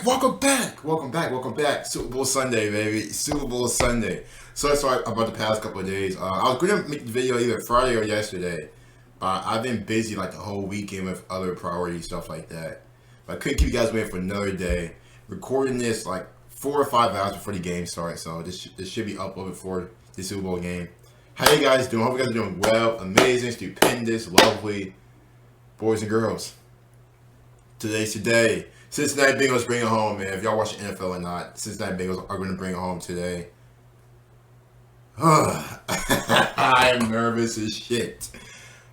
welcome back. Super Bowl Sunday, baby. Super Bowl Sunday. So sorry about the past couple of days. I was going to make the video either Friday or yesterday, but I've been busy like the whole weekend with other priority stuff like that. But I couldn't keep you guys waiting for another day. Recording this like 4 or 5 hours before the game starts, so this should be uploaded for the Super Bowl game. How you guys doing? Hope you guys are doing well, amazing, stupendous, lovely, boys and girls. Today's today. Cincinnati Bengals bring it home, man. If y'all watch the NFL or not, Cincinnati Bengals are going to bring it home today. I am nervous as shit.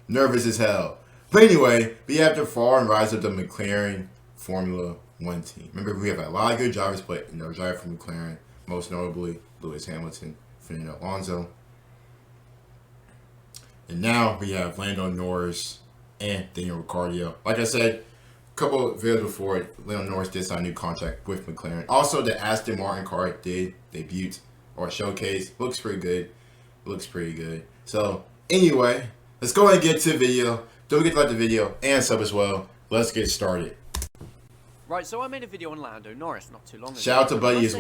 Nervous as hell. But anyway, we have the fall and rise of the McLaren Formula 1 team. Remember, we have a lot of good drivers, but no driver from McLaren, most notably Lewis Hamilton, Fernando Alonso. And now we have Lando Norris and Daniel Ricciardo. Like I said, couple of videos before, Lando Norris did sign a new contract with McLaren. Also, the Aston Martin car did debut or showcase. Looks pretty good. So, anyway, let's go ahead and get to the video. Don't forget to like the video and sub as well. Let's get started. Right, so I made a video on Lando Norris not too long ago. Shout out to Buddy as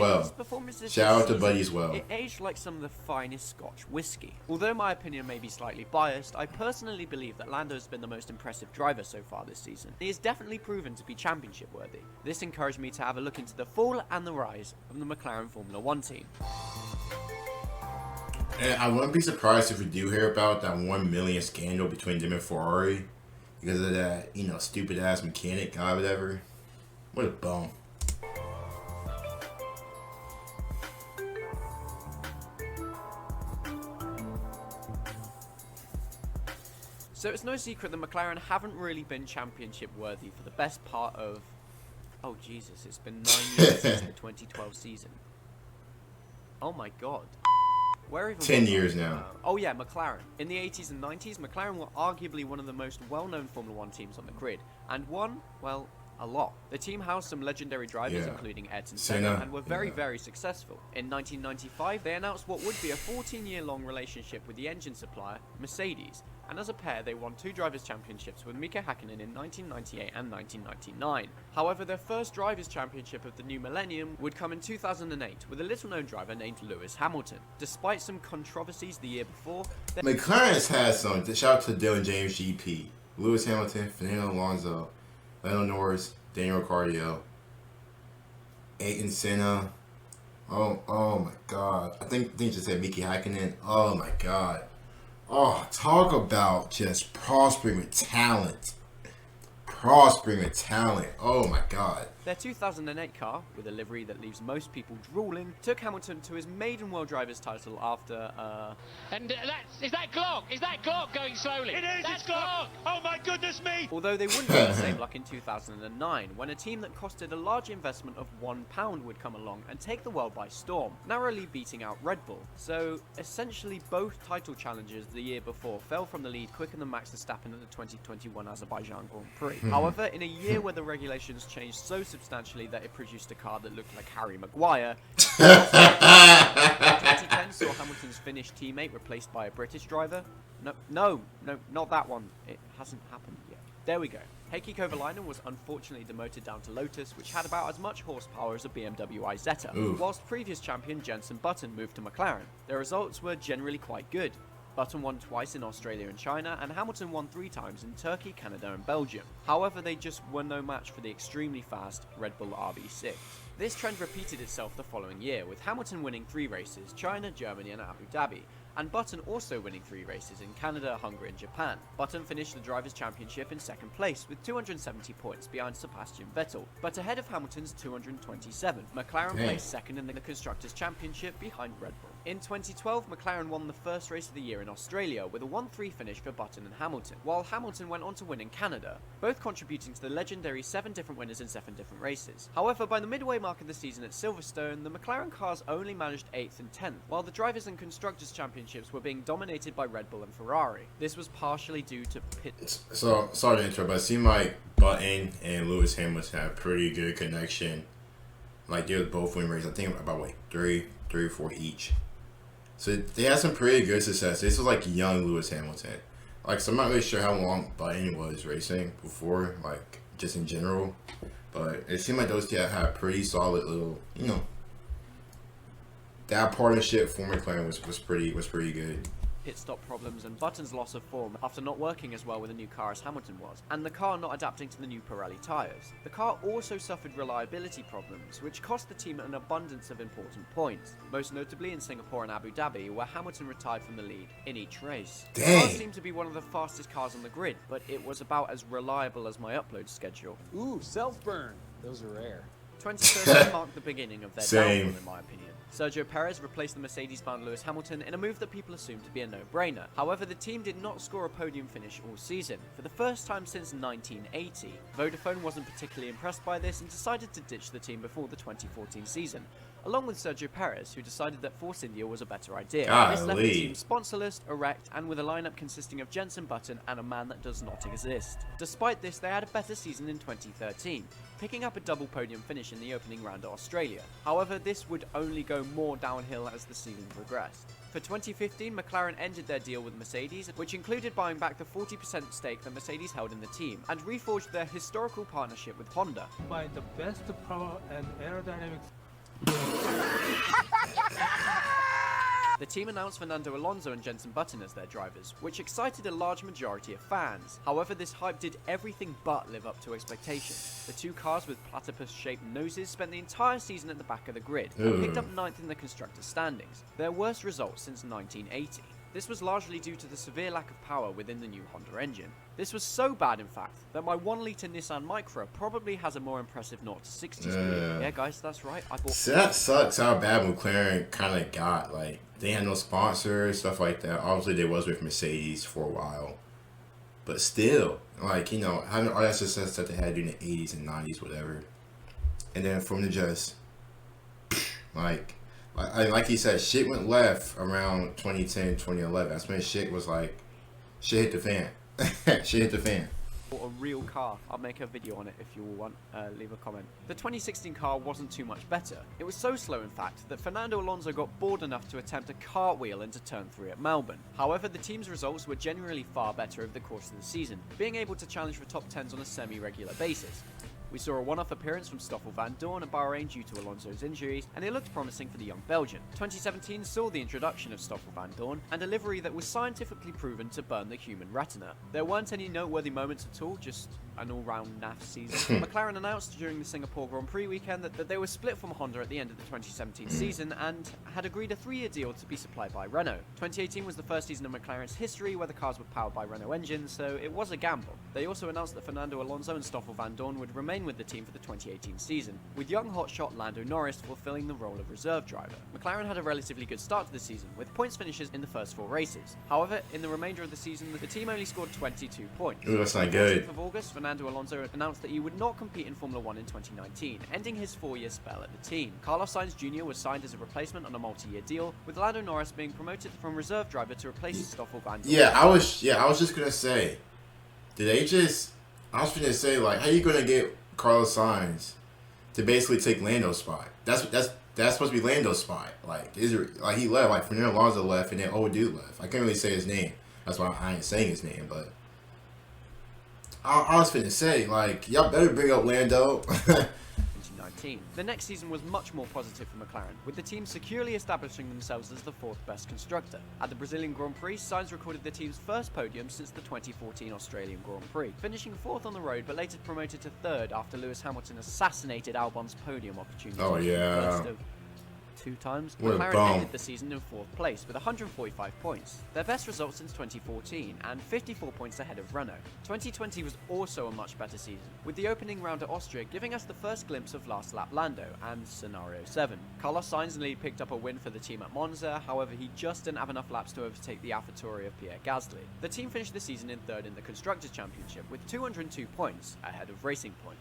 well. It aged like some of the finest Scotch whiskey. Although my opinion may be slightly biased, I personally believe that Lando has been the most impressive driver so far this season. He has definitely proven to be championship worthy. This encouraged me to have a look into the fall and the rise of the McLaren Formula 1 team. And I wouldn't be surprised if we do hear about that 1 million scandal between them and Ferrari because of that, stupid ass mechanic guy, whatever. What a bum. So it's no secret that McLaren haven't really been championship worthy for the best part of... Oh Jesus, it's been 9 years since the 2012 season. Oh my god. Where even 10 years now. Oh yeah, McLaren. In the 80s and 90s, McLaren were arguably one of the most well-known Formula 1 teams on the grid, and won, well, a lot. The team housed some legendary drivers, including Ayrton Senna, and were very successful. In 1995, they announced what would be a 14-year-long relationship with the engine supplier, Mercedes, and as a pair, they won 2 drivers' championships with Mika Hakkinen in 1998 and 1999. However, their first drivers' championship of the new millennium would come in 2008 with a little-known driver named Lewis Hamilton. Despite some controversies the year before, McLaren has had some. Shout out to Dylan James GP, Lewis Hamilton, Fernando Alonso, Lando Norris, Daniel Ricciardo, Ayrton Senna. Oh my god. I think just said Mika Hakkinen. Oh my god. Oh, talk about just prospering with talent. Oh my god. Their 2008 car, with a livery that leaves most people drooling, took Hamilton to his maiden World Drivers title after, Is that Glock going slowly? It is, it's Glock! Oh my goodness me! Although they wouldn't have the same luck in 2009, when a team that costed a large investment of £1 would come along and take the world by storm, narrowly beating out Red Bull. So, essentially both title challengers the year before fell from the lead quicker than Max Verstappen at the 2021 Azerbaijan Grand Prix. However, in a year where the regulations changed so substantially that it produced a car that looked like Harry Maguire, 2010 saw Hamilton's Finnish teammate replaced by a British driver. No, not that one. It hasn't happened yet. There we go. Heikki Kovalainen was unfortunately demoted down to Lotus, which had about as much horsepower as a BMW Isetta, whilst previous champion Jenson Button moved to McLaren. Their results were generally quite good. Button won twice in Australia and China, and Hamilton won 3 times in Turkey, Canada and Belgium. However, they just were no match for the extremely fast Red Bull RB6. This trend repeated itself the following year, with Hamilton winning 3 races, China, Germany and Abu Dhabi, and Button also winning 3 races in Canada, Hungary and Japan. Button finished the Drivers' Championship in 2nd place with 270 points behind Sebastian Vettel, but ahead of Hamilton's 227. McLaren placed 2nd in the Constructors' Championship behind Red Bull. In 2012, McLaren won the first race of the year in Australia with a 1-3 finish for Button and Hamilton, while Hamilton went on to win in Canada, both contributing to the legendary 7 different winners in 7 different races. However, by the midway mark of the season at Silverstone, the McLaren cars only managed 8th and 10th, while the Drivers' and Constructors' Championships were being dominated by Red Bull and Ferrari. This was partially due to pit... So, sorry to interrupt, but it seemed like Button and Lewis Hamilton had a pretty good connection. Like, they were both winning races. I think about, like, 3 or 4 each. So, they had some pretty good success. This was, like, young Lewis Hamilton. Like, so I'm not really sure how long Button was racing before, like, just in general. But it seemed like those two had a pretty solid little, that partnership for McLaren was pretty good. Pit stop problems and Button's loss of form after not working as well with a new car as Hamilton was, and the car not adapting to the new Pirelli tyres. The car also suffered reliability problems, which cost the team an abundance of important points, most notably in Singapore and Abu Dhabi, where Hamilton retired from the lead in each race. Dang. The car seemed to be one of the fastest cars on the grid, but it was about as reliable as my upload schedule. Ooh, self-burn. Those are rare. 2013 marked the beginning of their Same. downfall, in my opinion. Sergio Perez replaced the Mercedes-bound Lewis Hamilton in a move that people assumed to be a no-brainer. However, the team did not score a podium finish all season, for the first time since 1980. Vodafone wasn't particularly impressed by this and decided to ditch the team before the 2014 season, along with Sergio Perez, who decided that Force India was a better idea. This left the team sponsorless, erect, and with a lineup consisting of Jenson Button and a man that does not exist. Despite this, they had a better season in 2013, picking up a double podium finish in the opening round at Australia. However, this would only go more downhill as the season progressed. For 2015, McLaren ended their deal with Mercedes, which included buying back the 40% stake that Mercedes held in the team, and reforged their historical partnership with Honda. By the best power and aerodynamics. The team announced Fernando Alonso and Jenson Button as their drivers, which excited a large majority of fans. However, this hype did everything but live up to expectations. The two cars with platypus-shaped noses spent the entire season at the back of the grid, and picked up 9th in the constructors' standings, their worst result since 1980. This was largely due to the severe lack of power within the new Honda engine. This was so bad, in fact, that my 1-litre Nissan Micra probably has a more impressive 0-60 speed. Yeah, guys, that's right. I bought. So that sucks how bad McLaren kind of got. Like, they had no sponsors, stuff like that. Obviously, they was with Mercedes for a while. But still, like, having all that success that they had during the 80s and 90s, whatever. And then from the just, like he said, shit went left around 2010, 2011. That's when shit was like, shit hit the fan. Shit hit the fan. Bought a real car. I'll make a video on it if you all want. Leave a comment. The 2016 car wasn't too much better. It was so slow, in fact, that Fernando Alonso got bored enough to attempt a cartwheel into turn 3 at Melbourne. However, the team's results were generally far better over the course of the season, being able to challenge for top 10s on a semi-regular basis. We saw a one-off appearance from Stoffel Van Dorn at Bahrain due to Alonso's injuries, and it looked promising for the young Belgian. 2017 saw the introduction of Stoffel Van Dorn, and a livery that was scientifically proven to burn the human retina. There weren't any noteworthy moments at all, just an all-round naff season. McLaren announced during the Singapore Grand Prix weekend that they were split from Honda at the end of the 2017 season, and had agreed a 3-year deal to be supplied by Renault. 2018 was the first season of McLaren's history where the cars were powered by Renault engines, so it was a gamble. They also announced that Fernando Alonso and Stoffel Van Dorn would remain with the team for the 2018 season, with young hotshot Lando Norris fulfilling the role of reserve driver. McLaren had a relatively good start to the season, with points finishes in the first 4 races. However, in the remainder of the season, the team only scored 22 points. Ooh, that's not On good. the 14th of August, Fernando Alonso announced that he would not compete in Formula 1 in 2019, ending his 4-year spell at the team. Carlos Sainz Jr. was signed as a replacement on a multi-year deal, with Lando Norris being promoted from reserve driver to replace Stoffel Van Dorn. I was just gonna say, I was gonna say, like, how you gonna get Carlos Sainz to basically take Lando's spot? That's supposed to be Lando's spot. Like, he left, like Fernando Alonso left, and then old dude left. I can't really say his name. That's why I ain't saying his name, but I was finna say, like, y'all better bring up Lando. 2019. The next season was much more positive for McLaren, with the team securely establishing themselves as the 4th best constructor. At the Brazilian Grand Prix, Sainz recorded the team's first podium since the 2014 Australian Grand Prix, finishing 4th on the road but later promoted to 3rd after Lewis Hamilton assassinated Albon's podium opportunity. Oh, yeah. First of 2 times. What a McLaren bum. ended the season in 4th place with 145 points, their best result since 2014, and 54 points ahead of Renault. 2020 was also a much better season, with the opening round at Austria giving us the first glimpse of last lap Lando and Scenario 7. Carlos Sainz nearly picked up a win for the team at Monza, however he just didn't have enough laps to overtake the AlphaTauri of Pierre Gasly. The team finished the season in 3rd in the Constructors' Championship with 202 points ahead of Racing Point.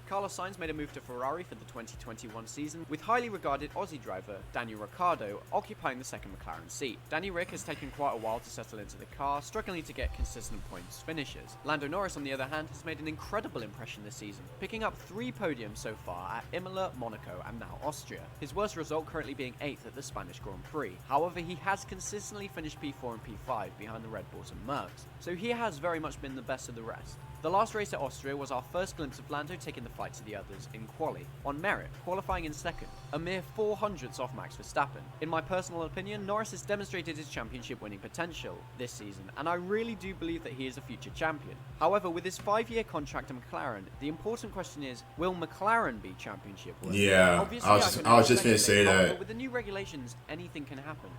Carlos Sainz made a move to Ferrari for the 2021 season, with highly regarded Aussie driver Daniel Ricciardo occupying the second McLaren seat. Danny Ric has taken quite a while to settle into the car, struggling to get consistent points finishes. Lando Norris, on the other hand, has made an incredible impression this season, picking up 3 podiums so far at Imola, Monaco, and now Austria. His worst result currently being 8th at the Spanish Grand Prix. However, he has consistently finished P4 and P5 behind the Red Bulls and Mercs, so he has very much been the best of the rest. The last race at Austria was our first glimpse of Lando taking the fight to the others in quali, on merit, qualifying in second, a mere 400ths off Max Verstappen. In my personal opinion, Norris has demonstrated his championship winning potential this season, and I really do believe that he is a future champion. However, with his 5-year contract to McLaren, the important question is, will McLaren be championship winners? Yeah, Obviously, I was just going to say however, that. with the new regulations, anything can happen.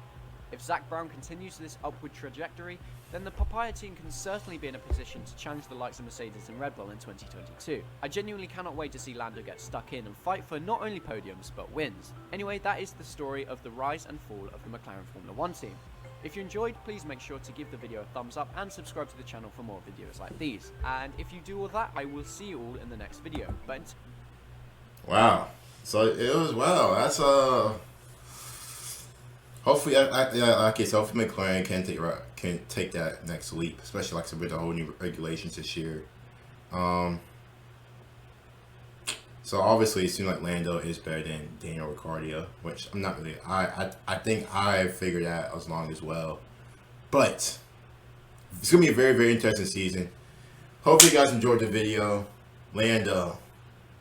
If Zach Brown continues this upward trajectory, then the Papaya team can certainly be in a position to challenge the likes of Mercedes and Red Bull in 2022. I genuinely cannot wait to see Lando get stuck in and fight for not only podiums, but wins. Anyway, that is the story of the rise and fall of the McLaren Formula 1 team. If you enjoyed, please make sure to give the video a thumbs up and subscribe to the channel for more videos like these. And if you do all that, I will see you all in the next video. But Wow. So it was That's hopefully, like I said, hopefully McLaren can take that next leap, especially like with the whole new regulations this year. So obviously, it seems like Lando is better than Daniel Ricciardo, which I'm not really. I think I figured that as long as well. But it's gonna be a very, very interesting season. Hopefully, you guys enjoyed the video. Lando,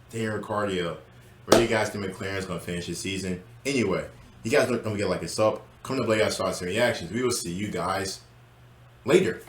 Daniel Ricciardo, where you guys think McLaren's gonna finish the season? Anyway. You guys don't forget to like and sub. Comment below your thoughts and reactions. We will see you guys later.